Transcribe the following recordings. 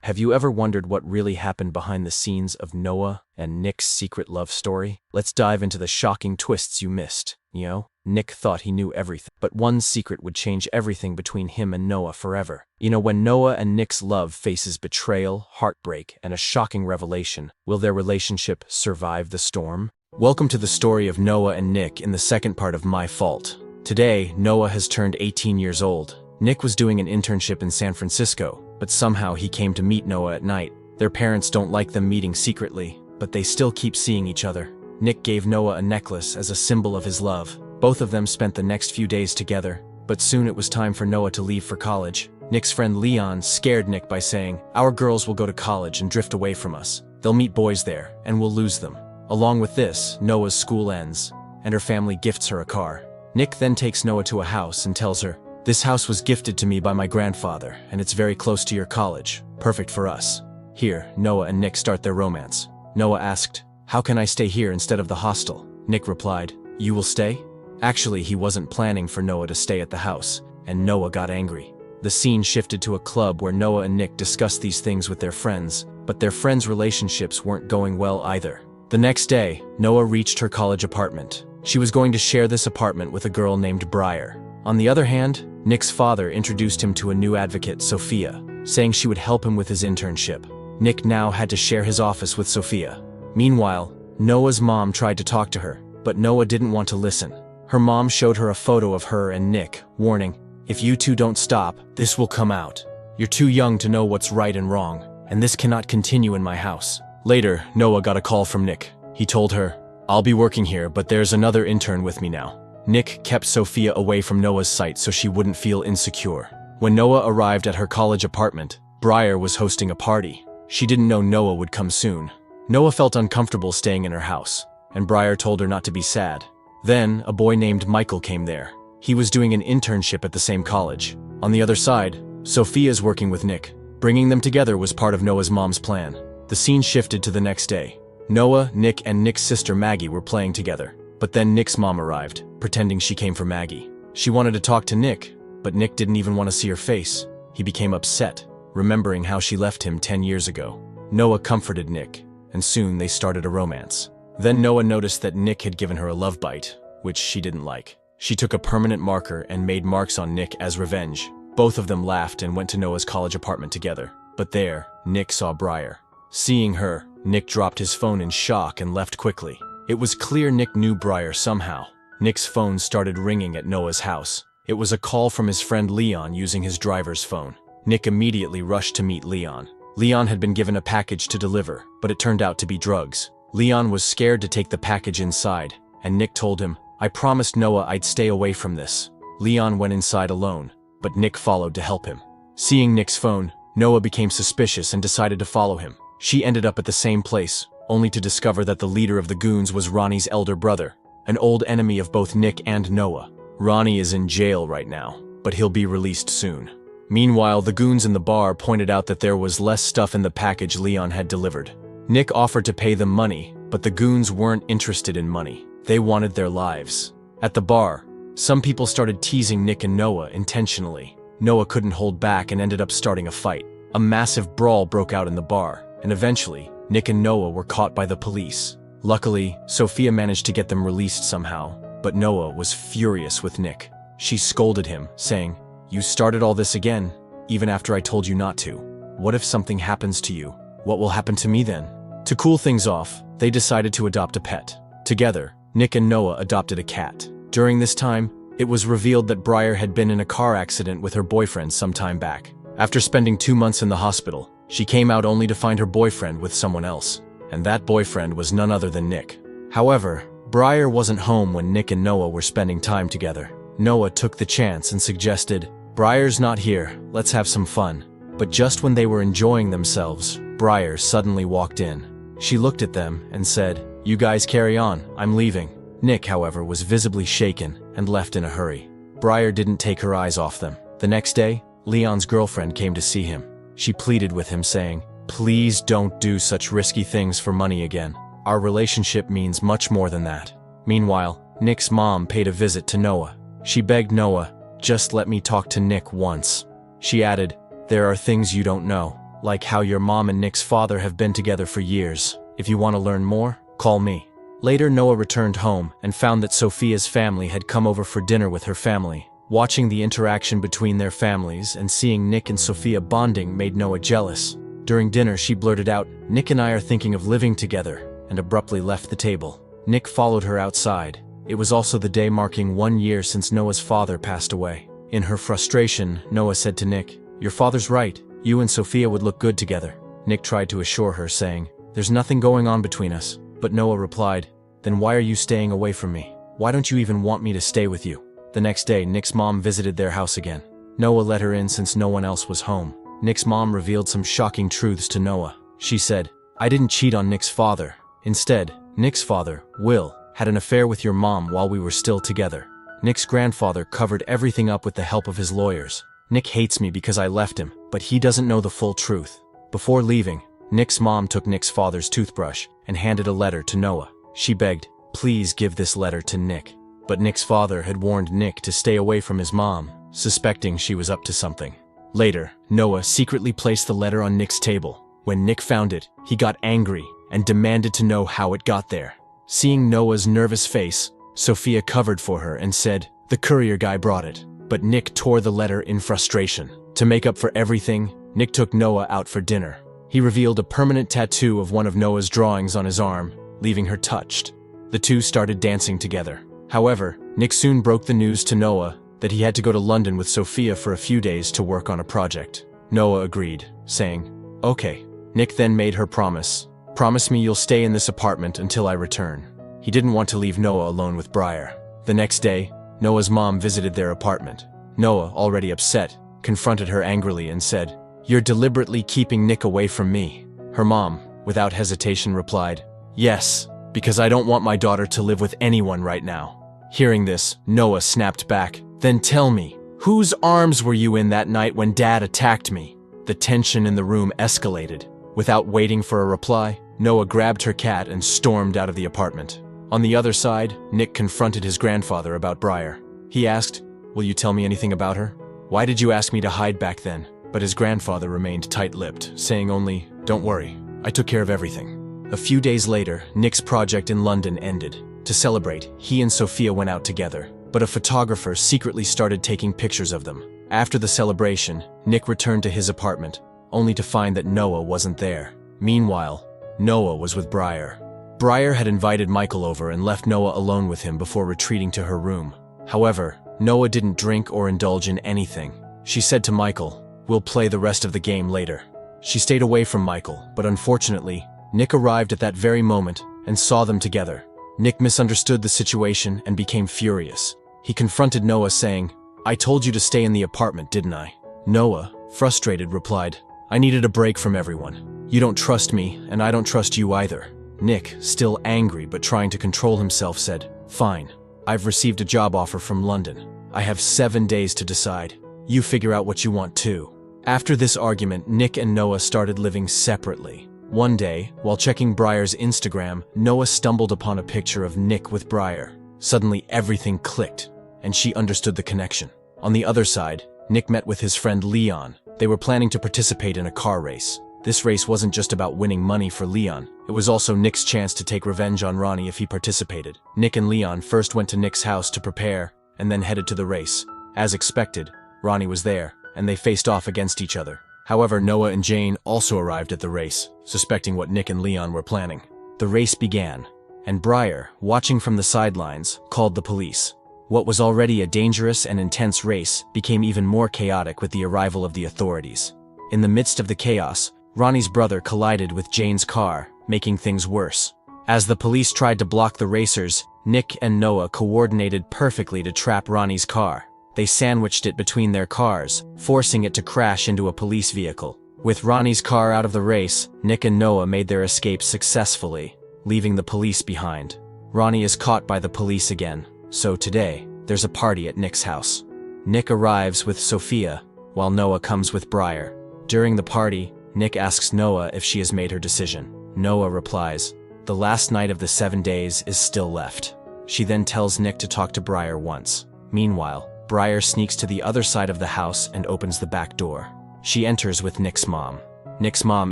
Have you ever wondered what really happened behind the scenes of Noah and Nick's secret love story? Let's dive into the shocking twists you missed. Nick thought he knew everything, but one secret would change everything between him and Noah forever. When Noah and Nick's love faces betrayal, heartbreak, and a shocking revelation, will their relationship survive the storm? Welcome to the story of Noah and Nick in the second part of My Fault. Today, Noah has turned 18 years old. Nick was doing an internship in San Francisco, but somehow he came to meet Noah at night. Their parents don't like them meeting secretly, but they still keep seeing each other. Nick gave Noah a necklace as a symbol of his love. Both of them spent the next few days together, but soon it was time for Noah to leave for college. Nick's friend Leon scared Nick by saying, "Our girls will go to college and drift away from us. They'll meet boys there, and we'll lose them." Along with this, Noah's school ends, and her family gifts her a car. Nick then takes Noah to a house and tells her, "This house was gifted to me by my grandfather, and it's very close to your college. Perfect for us." Here, Noah and Nick start their romance. Noah asked, "How can I stay here instead of the hostel?" Nick replied, "You will stay?" Actually, he wasn't planning for Noah to stay at the house, and Noah got angry. The scene shifted to a club where Noah and Nick discussed these things with their friends, but their friends' relationships weren't going well either. The next day, Noah reached her college apartment. She was going to share this apartment with a girl named Briar. On the other hand, Nick's father introduced him to a new advocate, Sophia, saying she would help him with his internship. Nick now had to share his office with Sophia. Meanwhile, Noah's mom tried to talk to her, but Noah didn't want to listen. Her mom showed her a photo of her and Nick, warning, "If you two don't stop, this will come out. You're too young to know what's right and wrong, and this cannot continue in my house." Later, Noah got a call from Nick. He told her, "I'll be working here, but there's another intern with me now." Nick kept Sophia away from Noah's sight so she wouldn't feel insecure. When Noah arrived at her college apartment, Briar was hosting a party. She didn't know Noah would come soon. Noah felt uncomfortable staying in her house, and Briar told her not to be sad. Then, a boy named Michael came there. He was doing an internship at the same college. On the other side, Sophia's working with Nick. Bringing them together was part of Noah's mom's plan. The scene shifted to the next day. Noah, Nick, and Nick's sister Maggie were playing together. But then Nick's mom arrived, pretending she came for Maggie. She wanted to talk to Nick, but Nick didn't even want to see her face. He became upset, remembering how she left him 10 years ago. Noah comforted Nick, and soon they started a romance. Then Noah noticed that Nick had given her a love bite, which she didn't like. She took a permanent marker and made marks on Nick as revenge. Both of them laughed and went to Noah's college apartment together. But there, Nick saw Briar. Seeing her, Nick dropped his phone in shock and left quickly. It was clear Nick knew Briar somehow. Nick's phone started ringing at Noah's house. It was a call from his friend Leon using his driver's phone. Nick immediately rushed to meet Leon. Leon had been given a package to deliver, but it turned out to be drugs. Leon was scared to take the package inside, and Nick told him, "I promised Noah I'd stay away from this." Leon went inside alone, but Nick followed to help him. Seeing Nick's phone, Noah became suspicious and decided to follow him. She ended up at the same place, only to discover that the leader of the goons was Ronnie's elder brother, an old enemy of both Nick and Noah. Ronnie is in jail right now, but he'll be released soon. Meanwhile, the goons in the bar pointed out that there was less stuff in the package Leon had delivered. Nick offered to pay them money, but the goons weren't interested in money. They wanted their lives. At the bar, some people started teasing Nick and Noah intentionally. Noah couldn't hold back and ended up starting a fight. A massive brawl broke out in the bar, and eventually, Nick and Noah were caught by the police. Luckily, Sophia managed to get them released somehow, but Noah was furious with Nick. She scolded him, saying, "You started all this again, even after I told you not to. What if something happens to you? What will happen to me then?" To cool things off, they decided to adopt a pet. Together, Nick and Noah adopted a cat. During this time, it was revealed that Briar had been in a car accident with her boyfriend some time back. After spending 2 months in the hospital, she came out only to find her boyfriend with someone else, and that boyfriend was none other than Nick. However, Briar wasn't home when Nick and Noah were spending time together. Noah took the chance and suggested, "Briar's not here, let's have some fun." But just when they were enjoying themselves, Briar suddenly walked in. She looked at them and said, "You guys carry on, I'm leaving." Nick, however, was visibly shaken and left in a hurry. Briar didn't take her eyes off them. The next day, Leon's girlfriend came to see him. She pleaded with him, saying, "Please don't do such risky things for money again. Our relationship means much more than that." Meanwhile, Nick's mom paid a visit to Noah. She begged Noah, "Just let me talk to Nick once." She added, "There are things you don't know. like how your mom and Nick's father have been together for years. If you want to learn more, call me. Later, Noah returned home and found that Sophia's family had come over for dinner with her family. Watching the interaction between their families and seeing Nick and Sophia bonding made Noah jealous. During dinner, she blurted out, "Nick and I are thinking of living together," and abruptly left the table. Nick followed her outside. It was also the day marking 1 year since Noah's father passed away. In her frustration, Noah said to Nick, "Your father's right. You and Sophia would look good together." Nick tried to assure her, saying, "There's nothing going on between us." But Noah replied, "Then why are you staying away from me? Why don't you even want me to stay with you?" The next day, Nick's mom visited their house again. Noah let her in since no one else was home. Nick's mom revealed some shocking truths to Noah. She said, "I didn't cheat on Nick's father. Instead, Nick's father, Will, had an affair with your mom while we were still together. Nick's grandfather covered everything up with the help of his lawyers. Nick hates me because I left him, but he doesn't know the full truth." Before leaving, Nick's mom took Nick's father's toothbrush and handed a letter to Noah. She begged, "Please give this letter to Nick." But Nick's father had warned Nick to stay away from his mom, suspecting she was up to something. Later, Noah secretly placed the letter on Nick's table. When Nick found it, he got angry and demanded to know how it got there. Seeing Noah's nervous face, Sophia covered for her and said, "The courier guy brought it." But Nick tore the letter in frustration. To make up for everything, Nick took Noah out for dinner. He revealed a permanent tattoo of one of Noah's drawings on his arm, leaving her touched. The two started dancing together. However, Nick soon broke the news to Noah that he had to go to London with Sophia for a few days to work on a project. Noah agreed, saying, "Okay." Nick then made her promise, "Promise me you'll stay in this apartment until I return." He didn't want to leave Noah alone with Briar. The next day, Noah's mom visited their apartment. Noah, already upset, confronted her angrily and said, "You're deliberately keeping Nick away from me." Her mom, without hesitation, replied, "Yes, because I don't want my daughter to live with anyone right now." Hearing this, Noah snapped back, "Then tell me, whose arms were you in that night when Dad attacked me?" The tension in the room escalated. Without waiting for a reply, Noah grabbed her cat and stormed out of the apartment. On the other side, Nick confronted his grandfather about Briar. He asked, "Will you tell me anything about her? Why did you ask me to hide back then?" But his grandfather remained tight-lipped, saying only, "Don't worry, I took care of everything." A few days later, Nick's project in London ended. To celebrate, he and Sophia went out together, but a photographer secretly started taking pictures of them. After the celebration, Nick returned to his apartment, only to find that Noah wasn't there. Meanwhile, Noah was with Briar. Briar had invited Michael over and left Noah alone with him before retreating to her room. However, Noah didn't drink or indulge in anything. She said to Michael, "We'll play the rest of the game later." She stayed away from Michael, but unfortunately, Nick arrived at that very moment and saw them together. Nick misunderstood the situation and became furious. He confronted Noah saying, "I told you to stay in the apartment, didn't I?" Noah, frustrated, replied, "I needed a break from everyone. You don't trust me, and I don't trust you either." Nick, still angry but trying to control himself, said, "Fine. I've received a job offer from London. I have 7 days to decide. You figure out what you want too." After this argument, Nick and Noah started living separately. One day, while checking Briar's Instagram, Noah stumbled upon a picture of Nick with Briar. Suddenly, everything clicked, and she understood the connection. On the other side, Nick met with his friend Leon. They were planning to participate in a car race. This race wasn't just about winning money for Leon. It was also Nick's chance to take revenge on Ronnie if he participated. Nick and Leon first went to Nick's house to prepare, and then headed to the race. As expected, Ronnie was there, and they faced off against each other. However, Noah and Jane also arrived at the race, suspecting what Nick and Leon were planning. The race began, and Briar, watching from the sidelines, called the police. What was already a dangerous and intense race became even more chaotic with the arrival of the authorities. In the midst of the chaos, Ronnie's brother collided with Jane's car, making things worse. As the police tried to block the racers, Nick and Noah coordinated perfectly to trap Ronnie's car. They sandwiched it between their cars, forcing it to crash into a police vehicle. With Ronnie's car out of the race, Nick and Noah made their escape successfully, leaving the police behind. Ronnie is caught by the police again, so today, there's a party at Nick's house. Nick arrives with Sophia, while Noah comes with Briar. During the party, Nick asks Noah if she has made her decision. Noah replies, "The last night of the 7 days is still left." She then tells Nick to talk to Briar once. Meanwhile, Briar sneaks to the other side of the house and opens the back door. She enters with Nick's mom. Nick's mom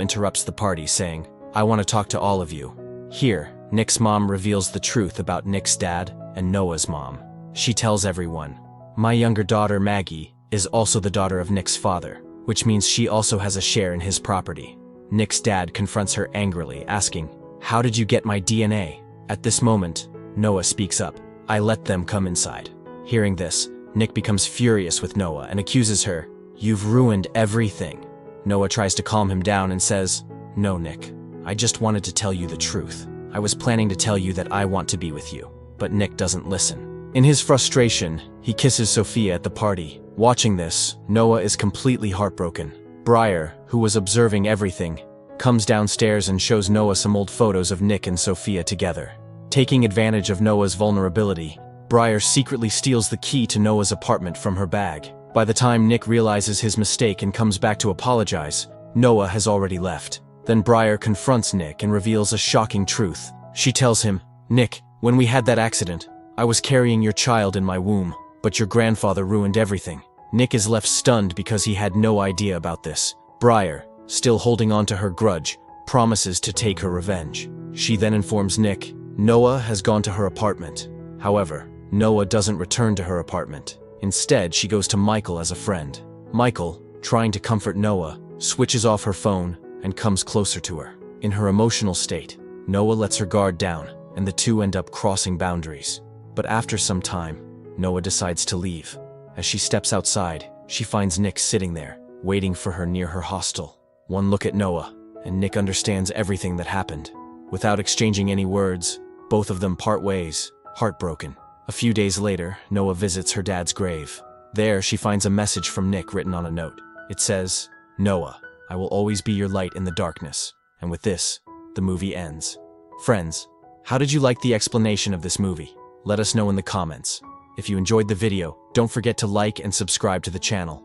interrupts the party, saying, "I want to talk to all of you." Here, Nick's mom reveals the truth about Nick's dad and Noah's mom. She tells everyone, "My younger daughter, Maggie, is also the daughter of Nick's father, which means she also has a share in his property." Nick's dad confronts her angrily, asking, "How did you get my DNA?" At this moment, Noah speaks up, "I let them come inside." Hearing this, Nick becomes furious with Noah and accuses her, "You've ruined everything." Noah tries to calm him down and says, "No, Nick, I just wanted to tell you the truth. I was planning to tell you that I want to be with you." But Nick doesn't listen. In his frustration, he kisses Sophia at the party. Watching this, Noah is completely heartbroken. Briar, who was observing everything, comes downstairs and shows Noah some old photos of Nick and Sophia together. Taking advantage of Noah's vulnerability, Briar secretly steals the key to Noah's apartment from her bag. By the time Nick realizes his mistake and comes back to apologize, Noah has already left. Then Briar confronts Nick and reveals a shocking truth. She tells him, "Nick, when we had that accident, I was carrying your child in my womb, but your grandfather ruined everything." Nick is left stunned because he had no idea about this. Briar, still holding on to her grudge, promises to take her revenge. She then informs Nick Noah has gone to her apartment. However, Noah doesn't return to her apartment. Instead, she goes to Michael as a friend. Michael, trying to comfort Noah, switches off her phone and comes closer to her. In her emotional state, Noah lets her guard down, and the two end up crossing boundaries. But after some time, Noah decides to leave. As she steps outside, she finds Nick sitting there, waiting for her near her hostel. One look at Noah, and Nick understands everything that happened. Without exchanging any words, both of them part ways, heartbroken. A few days later, Noah visits her dad's grave. There, she finds a message from Nick written on a note. It says, "Noah, I will always be your light in the darkness." And with this, the movie ends. Friends, how did you like the explanation of this movie? Let us know in the comments. If you enjoyed the video, don't forget to like and subscribe to the channel.